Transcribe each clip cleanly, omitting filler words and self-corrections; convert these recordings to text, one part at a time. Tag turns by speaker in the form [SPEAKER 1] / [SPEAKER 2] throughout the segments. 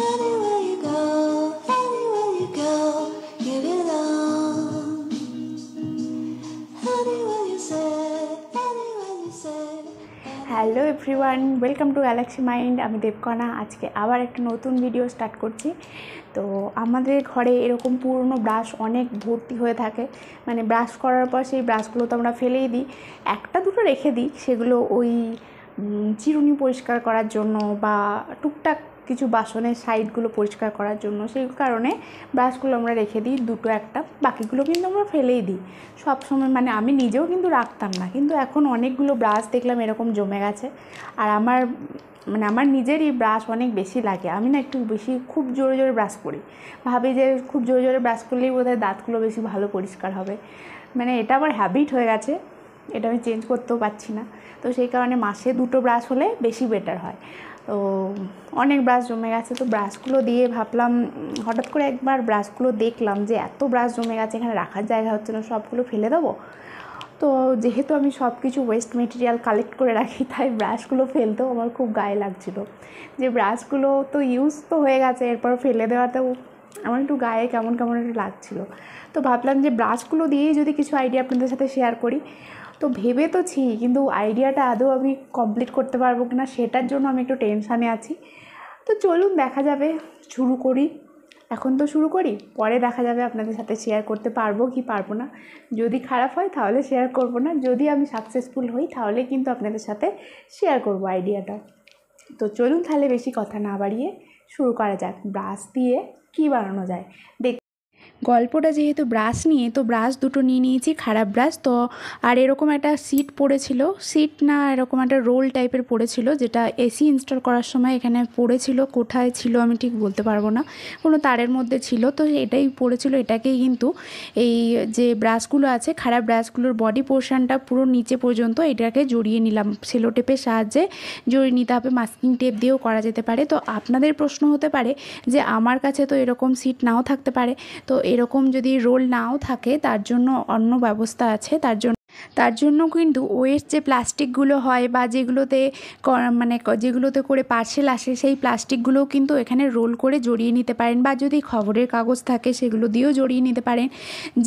[SPEAKER 1] Anywhere you go, you belong. Anywhere you say.
[SPEAKER 2] Hello everyone, welcome to Galaxy mind. আমি দেবকণা। আজকে আবার একটা নতুন ভিডিও স্টার্ট করছি। তো আমাদের ঘরে এরকম পুরনো ব্রাশ অনেক ভর্তি হয়ে থাকে, মানে ব্রাশ করার পর সেই ব্রাশগুলো তো আমরা ফেলেই দিই, একটা দুটো রেখে দিই, সেগুলো ওই চিরুনি পরিষ্কার করার জন্য বা টুকটাক কিছু বাসনের সাইডগুলো পরিষ্কার করার জন্য। সেই কারণে ব্রাশগুলো আমরা রেখে দিই দুটো একটা, বাকিগুলো কিন্তু আমরা ফেলেই দিই সব সময়। মানে আমি নিজেও কিন্তু রাখতাম না, কিন্তু এখন অনেকগুলো ব্রাশ দেখলাম এরকম জমে গেছে। আর আমার নিজেরই ব্রাশ অনেক বেশি লাগে। আমি না একটু বেশি খুব জোরে জোরে ব্রাশ করি, ভাবি যে খুব জোরে জোরে ব্রাশ করলেই বোধহয় দাঁতগুলো বেশি ভালো পরিষ্কার হবে। মানে এটা আমার হ্যাবিট হয়ে গেছে, এটা আমি চেঞ্জ করতেও পারছি না। তো সেই কারণে মাসে দুটো ব্রাশ হলে বেশি বেটার হয়। তো অনেক ব্রাশ জমে গেছে, তো ব্রাশগুলো দিয়ে ভাবলাম, হঠাৎ করে একবার ব্রাশগুলো দেখলাম যে এত ব্রাশ জমে গেছে, এখানে রাখার জায়গা হচ্ছে না, সবগুলো ফেলে দেবো। তো যেহেতু আমি সব কিছু ওয়েস্ট মেটেরিয়াল কালেক্ট করে রাখি, তাই ব্রাশগুলো ফেলতেও আমার খুব গায়ে লাগছিলো যে ব্রাশগুলো তো ইউজ তো হয়ে গেছে, এরপর ফেলে দেওয়াতেও আমার একটু গায়ে কেমন কেমন একটু লাগছিলো। তো ভাবলাম যে ব্রাশগুলো দিয়েই যদি কিছু আইডিয়া আপনাদের সাথে শেয়ার করি। তো ভেবে তো ছি, কিন্তু আইডিয়াটা আদৌ আমি কমপ্লিট করতে পারবো কিনা সেটার জন্য আমি একটু টেনশানে আছি। তো চলুন দেখা যাবে, শুরু করি। এখন তো শুরু করি, পরে দেখা যাবে আপনাদের সাথে শেয়ার করতে পারবো কি পারবো না। যদি খারাপ হয় তাহলে শেয়ার করব না, যদি আমি সাকসেসফুল হই তাহলে কিন্তু আপনাদের সাথে শেয়ার করব আইডিয়াটা। তো চলুন তাহলে বেশি কথা না বাড়িয়ে শুরু করা যাক, ব্রাশ দিয়ে কী বানানো যায়। গল্পটা যেহেতু ব্রাশ নিয়ে, তো ব্রাশ দুটো নিয়ে নিয়েছি, খারাপ ব্রাশ। তো আর এরকম একটা সিট পড়েছিল, সিট না এরকম একটা রোল টাইপের পড়েছিল, যেটা এসি ইনস্টল করার সময় এখানে পড়েছিল। কোথায় ছিল আমি ঠিক বলতে পারবো না, কোনো তারের মধ্যে ছিল, তো এটাই পড়েছিল। এটাকেই কিন্তু এই যে ব্রাশগুলো আছে, খারাপ ব্রাশগুলোর বডি পোর্শনটা পুরো নিচে পর্যন্ত এটাকে জড়িয়ে নিলাম, সেলো টেপের সাহায্যে জড়িয়ে নিতে হবে, মাস্কিং টেপ দিয়েও করা যেতে পারে। তো আপনাদের প্রশ্ন হতে পারে যে আমার কাছে তো এরকম সিট নাও থাকতে পারে, তো এরকম যদি রোল নাও থাকে তার জন্য অন্য ব্যবস্থা আছে। তার জন্য কিন্তু ওয়েস্ট যে প্লাস্টিকগুলো হয় বা যেগুলোতে করে পার্সেল আসে, সেই প্লাস্টিকগুলোও কিন্তু এখানে রোল করে জড়িয়ে নিতে পারেন, বা যদি খবরের কাগজ থাকে সেগুলো দিয়েও জড়িয়ে নিতে পারেন।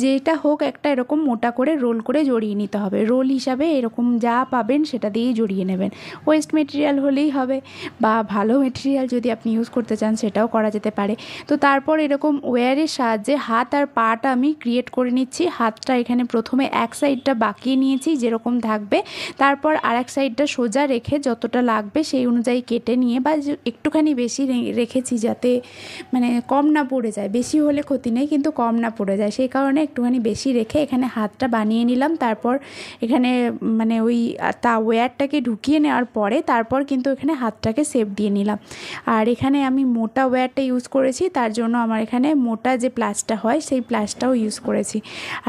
[SPEAKER 2] যেটা হোক, একটা এরকম মোটা করে রোল করে জড়িয়ে নিতে হবে। রোল হিসাবে এরকম যা পাবেন সেটা দিয়েই জড়িয়ে নেবেন। ওয়েস্ট মেটেরিয়াল হলেই হবে, বা ভালো মেটেরিয়াল যদি আপনি ইউজ করতে চান সেটাও করা যেতে পারে। তো তারপর এরকম ওয়্যারের সাহায্যে হাত আর পাটা আমি ক্রিয়েট করে নিচ্ছি। হাতটা এখানে প্রথমে এক সাইডটা বাঁকিয়ে নিয়েছি যেরকম থাকবে, তারপর আর এক সাইডটা সোজা রেখে যতটা লাগবে সেই অনুযায়ী কেটে নিয়ে, বা একটুখানি বেশি রেখেছি যাতে মানে কম না পড়ে যায়, বেশি হলে ক্ষতি নেই কিন্তু কম না পড়ে যায়, সেই কারণে একটুখানি বেশি রেখে এখানে হাতটা বানিয়ে নিলাম। তারপর এখানে মানে ওই ওয়্যারটাকে ঢুকিয়ে নেওয়ার পরে তারপর কিন্তু এখানে হাতটাকে শেপ দিয়ে নিলাম। আর এখানে আমি মোটা ওয়্যারটা ইউজ করেছি, তার জন্য আমার এখানে মোটা যে প্লাসটা হয় সেই প্লাসটাও ইউজ করেছি।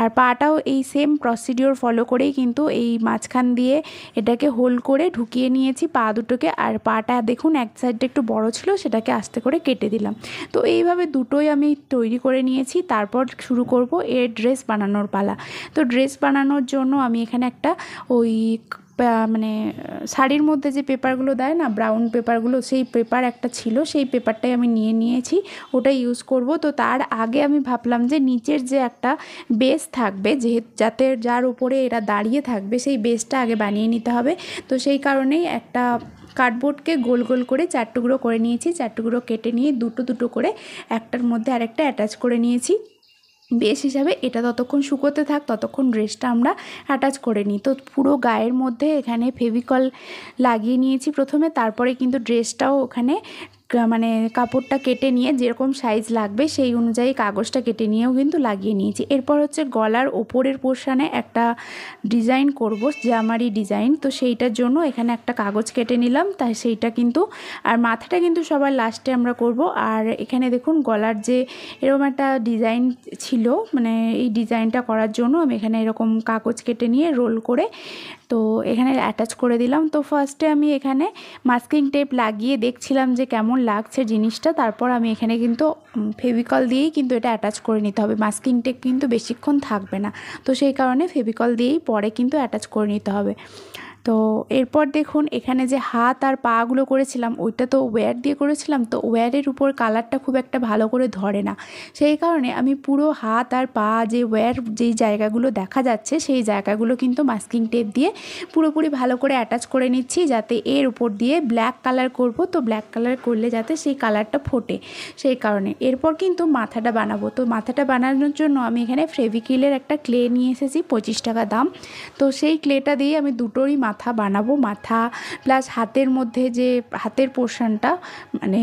[SPEAKER 2] আর পাটাও এই সেম প্রসিডিওর ফলো করেই কিন্তু এই মাঝখান দিয়ে এটাকে হোল করে ঢুকিয়ে নিয়েছি পা দুটোকে। আর পাটা দেখুন এক সাইডটা একটু বড় ছিল, সেটাকে আস্তে করে কেটে দিলাম। তো এইভাবে দুটোই আমি তৈরি করে নিয়েছি। তারপর শুরু করব এর ড্রেস বানানোর পালা। তো ড্রেস বানানোর জন্য আমি এখানে একটা ওই মানে শাড়ির মধ্যে যে পেপারগুলো দেয় না, ব্রাউন পেপারগুলো, সেই পেপার একটা ছিল, সেই পেপারটাই আমি নিয়েছি, ওটা ইউজ করব। তো তার আগে আমি ভাবলাম যে নিচের যে একটা বেস থাকবে, যাতে যার উপরে এরা দাঁড়িয়ে থাকবে, সেই বেসটা আগে বানিয়ে নিতে হবে। তো সেই কারণেই একটা কার্ডবোর্ডকে গোল গোল করে 4 টুকরো করে নিয়েছি, 4 টুকরো কেটে নিয়ে দুটো দুটো করে একটার মধ্যে আরেকটা অ্যাটাচ করে নিয়েছি বেস হিসাবে। এটা ততক্ষণ শুকোতে থাক, ততক্ষণ ড্রেসটা আমরা অ্যাটাচ করে নিই। তো পুরো গায়ের মধ্যে এখানে ফেভিকল লাগিয়ে নিয়েছি প্রথমে, তারপরে কিন্তু ড্রেসটাও ওখানে মানে কাপড়টা কেটে নিয়ে যেরকম সাইজ লাগবে সেই অনুযায়ী কাগজটা কেটে নিয়েও কিন্তু লাগিয়ে নিয়েছি। এরপর হচ্ছে গলার ওপরের পোর্শনে একটা ডিজাইন করব, জামারি ডিজাইন। তো সেইটার জন্য এখানে একটা কাগজ কেটে নিলাম, তাই সেইটা কিন্তু, আর মাথাটা কিন্তু সবার লাস্টে আমরা করব। আর এখানে দেখুন গলার যে এরকম একটা ডিজাইন ছিল, মানে এই ডিজাইনটা করার জন্য আমি এখানে এরকম কাগজ কেটে নিয়ে রোল করে তো এখানে অ্যাটাচ করে দিলাম। তো ফার্স্টে আমি এখানে মাস্কিং টেপ লাগিয়ে দেখছিলাম যে কেমন লাগছে জিনিসটা। তারপর আমি এখানে কিন্তু ফেভিকল দিয়েই কিন্তু এটা অ্যাটাচ করে নিতে হবে, মাস্কিং টেপ কিন্তু বেশিক্ষণ থাকবে না, তো সেই কারণে ফেভিকল দিয়েই পরে কিন্তু অ্যাটাচ করে নিতে হবে। তো এরপর দেখুন এখানে যে হাত আর পাগুলো করেছিলাম ওইটা তো ওয়্যার দিয়ে করেছিলাম, তো ওয়্যারের উপর কালারটা খুব একটা ভালো করে ধরে না, সেই কারণে আমি পুরো হাত আর পা যে ওয়্যার যেই জায়গাগুলো দেখা যাচ্ছে সেই জায়গাগুলো কিন্তু মাস্কিং টেপ দিয়ে পুরোপুরি ভালো করে অ্যাটাচ করে নিচ্ছি, যাতে এর উপর দিয়ে ব্ল্যাক কালার করব, তো ব্ল্যাক কালার করলে যাতে সেই কালারটা ফোটে সেই কারণে। এরপর কিন্তু মাথাটা বানাবো, তো মাথাটা বানানোর জন্য আমি এখানে ফেভিক্রিলের একটা ক্লে নিয়ে এসেছি 25 টাকা দাম। তো সেই ক্লেটা দিয়ে আমি দুটোরই মাথা বানাবো, মাথা প্লাস হাতের মধ্যে যে হাতের পোর্শনটা মানে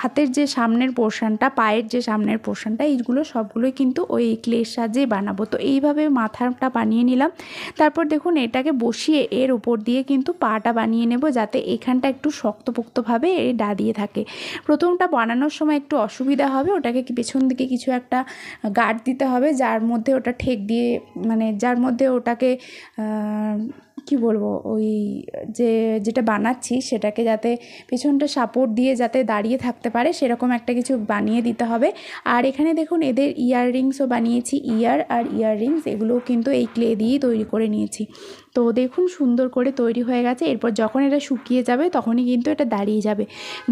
[SPEAKER 2] হাতের যে সামনের পোর্শনটা, পায়ের যে সামনের পোর্শনটা, এইগুলো সবগুলোই কিন্তু ওই ক্লের সাহায্যে বানাবো। তো এইভাবে মাথাটা বানিয়ে নিলাম। তারপর দেখুন এটাকে বসিয়ে এর উপর দিয়ে কিন্তু পাটা বানিয়ে নেব, যাতে এখানটা একটু শক্তপোক্তভাবে দাঁড়িয়ে থাকে। প্রথমটা বানানোর সময় একটু অসুবিধা হবে, ওটাকে পেছন দিকে কিছু একটা গার্ড দিতে হবে, যার মধ্যে ওটা ঠেক দিয়ে মানে যার মধ্যে ওটাকে কি বলবো ওই যেটা বানাচ্ছি সেটাকে যাতে পেছনটা সাপোর্ট দিয়ে যাতে দাঁড়িয়ে থাকতে পারে সেরকম একটা কিছু বানিয়ে দিতে হবে। আর এখানে দেখুন এদের ইয়াররিংসও বানিয়েছি, ইয়ার আর ইয়াররিংস এগুলোও কিন্তু এই ক্লে দিয়েই তৈরি করে নিয়েছি। তো দেখুন সুন্দর করে তৈরি হয়ে গেছে। এরপর যখন এটা শুকিয়ে যাবে তখনই কিন্তু এটা দাঁড়িয়ে যাবে।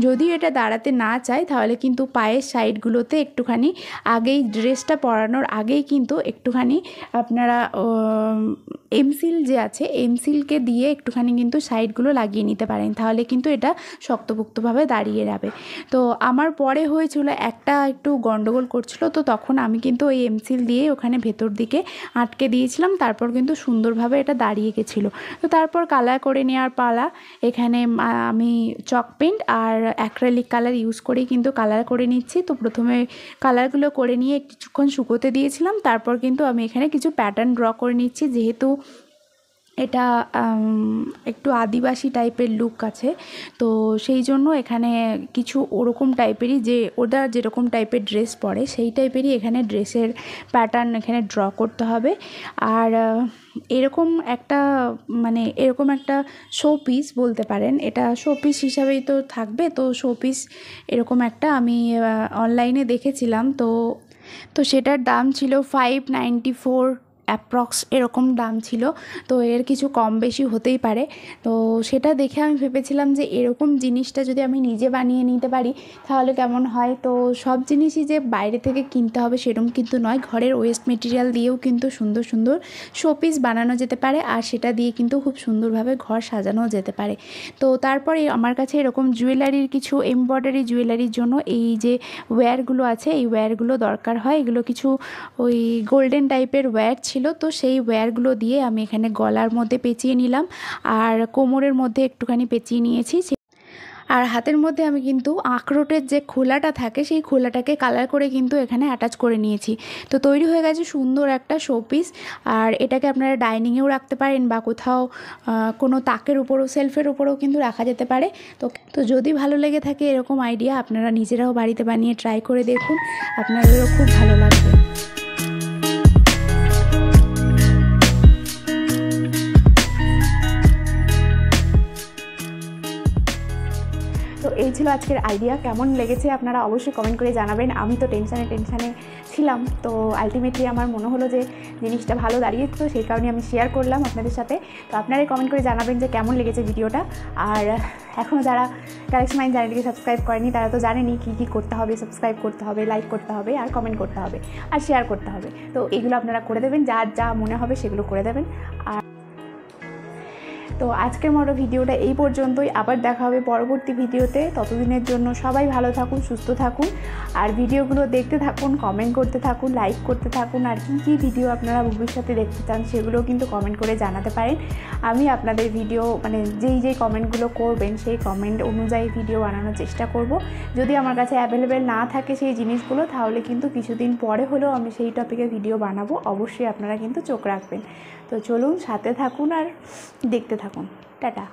[SPEAKER 2] যদি এটা দাঁড়াতে না চায় তাহলে কিন্তু পায়ের সাইডগুলোতে একটুখানি আগেই ড্রেসটা পরানোর আগেই কিন্তু একটুখানি আপনারা এমসিল যে আছে এমসিলকে দিয়ে একটুখানি কিন্তু সাইডগুলো লাগিয়ে নিতে পারেন, তাহলে কিন্তু এটা শক্তপোক্তভাবে দাঁড়িয়ে যাবে। তো আমার পরে হয়েছিল একটা একটু গন্ডগোল করছিল, তো তখন আমি কিন্তু ওই এমসিল দিয়ে ওখানে ভেতর দিকে আটকে দিয়েছিলাম, তারপর কিন্তু সুন্দরভাবে এটা দাঁড়িয়ে গেছিলো। তো তারপর কালার করে নেওয়ার পালা। এখানে আমি চক পেন্ট আর অ্যাক্রেলিক কালার ইউজ করেই কিন্তু কালার করে নিচ্ছি। তো প্রথমে কালারগুলো করে নিয়ে কিছুক্ষণ শুকোতে দিয়েছিলাম, তারপর কিন্তু আমি এখানে কিছু প্যাটার্ন ড্র করে নিচ্ছি, যেহেতু এটা একটু আদিবাসী টাইপের লুক আছে, তো সেই জন্য এখানে কিছু ওরকম টাইপেরই যে ওরা যেরকম টাইপের ড্রেস পরে সেই টাইপেরই এখানে ড্রেসের প্যাটার্ন এখানে ড্র করতে হবে। আর এরকম একটা মানে এরকম একটা শো পিস বলতে পারেন, এটা শো পিস হিসাবেই তো থাকবে। তো শো পিস এরকম একটা আমি অনলাইনে দেখেছিলাম, তো সেটার দাম ছিল 594 অ্যাপ্রক্স এরকম দাম ছিল। তো এর কিছু কম বেশি হতেই পারে। তো সেটা দেখে আমি ভেবেছিলাম যে এরকম জিনিসটা যদি আমি নিজে বানিয়ে নিতে পারি তাহলে কেমন হয়। তো সব জিনিসই যে বাইরে থেকে কিনতে হবে সেরকম কিন্তু নয়, ঘরের ওয়েস্ট মেটেরিয়াল দিয়েও কিন্তু সুন্দর সুন্দর শোপিস বানানো যেতে পারে, আর সেটা দিয়ে কিন্তু খুব সুন্দরভাবে ঘর সাজানো যেতে পারে। তো তারপরে আমার কাছে এরকম জুয়েলারির কিছু এমব্রয়ডারি জুয়েলারির জন্য এই যে ওয়্যারগুলো আছে এই ওয়্যারগুলো দরকার হয়। এগুলো কিছু ওই গোল্ডেন টাইপের ওয়্যার ছিল, তো সেই ওয়্যারগুলো দিয়ে আমি এখানে গলার মধ্যে পেঁচিয়ে নিলাম আর কোমরের মধ্যে একটুখানি পেঁচিয়ে নিয়েছি। আর হাতের মধ্যে আমি কিন্তু আখরোটের যে খোলাটা থাকে সেই খোলাটাকে কালার করে কিন্তু এখানে অ্যাটাচ করে নিয়েছি। তো তৈরি হয়ে গেছে সুন্দর একটা শোপিস। আর এটাকে আপনারা ডাইনিংয়েও রাখতে পারেন বা কোথাও কোনো তাকের উপরও সেলফের উপরেও কিন্তু রাখা যেতে পারে। তো যদি ভালো লেগে থাকে এরকম আইডিয়া আপনারা নিজেরাও বাড়িতে বানিয়ে ট্রাই করে দেখুন, আপনাদেরও খুব ভালো লাগবে। তো এই ছিল আজকের আইডিয়া, কেমন লেগেছে আপনারা অবশ্যই কমেন্ট করে জানাবেন। আমি তো টেনশানে ছিলাম, তো আলটিমেটলি আমার মনে হলো যে জিনিসটা ভালো দাঁড়িয়েছিল, সেই কারণে আমি শেয়ার করলাম আপনাদের সাথে। তো আপনারাই কমেন্ট করে জানাবেন যে কেমন লেগেছে ভিডিওটা। আর এখনও যারা কালেকশন মাইন্ড চ্যানেলটিকে সাবস্ক্রাইব করেনি তারা তো জানেনই কী করতে হবে, সাবস্ক্রাইব করতে হবে, লাইক করতে হবে, আর কমেন্ট করতে হবে, আর শেয়ার করতে হবে। তো এগুলো আপনারা করে দেবেন, যার যা মনে হবে সেগুলো করে দেবেন। আর তো আজকের মতো ভিডিওটা এই পর্যন্তই, আবার দেখা হবে পরবর্তী ভিডিওতে। ততদিনের জন্য সবাই ভালো থাকুন, সুস্থ থাকুন, আর ভিডিওগুলো দেখতে থাকুন, কমেন্ট করতে থাকুন, লাইক করতে থাকুন। আর কী ভিডিও আপনারা ভবিষ্যতে দেখতে চান সেগুলোও কিন্তু কমেন্ট করে জানাতে পারেন। আমি আপনাদের ভিডিও মানে যেই কমেন্টগুলো করবেন সেই কমেন্ট অনুযায়ী ভিডিও বানানোর চেষ্টা করব। যদি আমার কাছে অ্যাভেলেবেল না থাকে সেই জিনিসগুলো তাহলে কিন্তু কিছুদিন পরে হলেও আমি সেই টপিকে ভিডিও বানাবো, অবশ্যই আপনারা কিন্তু চোখ রাখবেন। তো চলুন সাথে থাকুন আর দেখতে থাকুন। টাটা।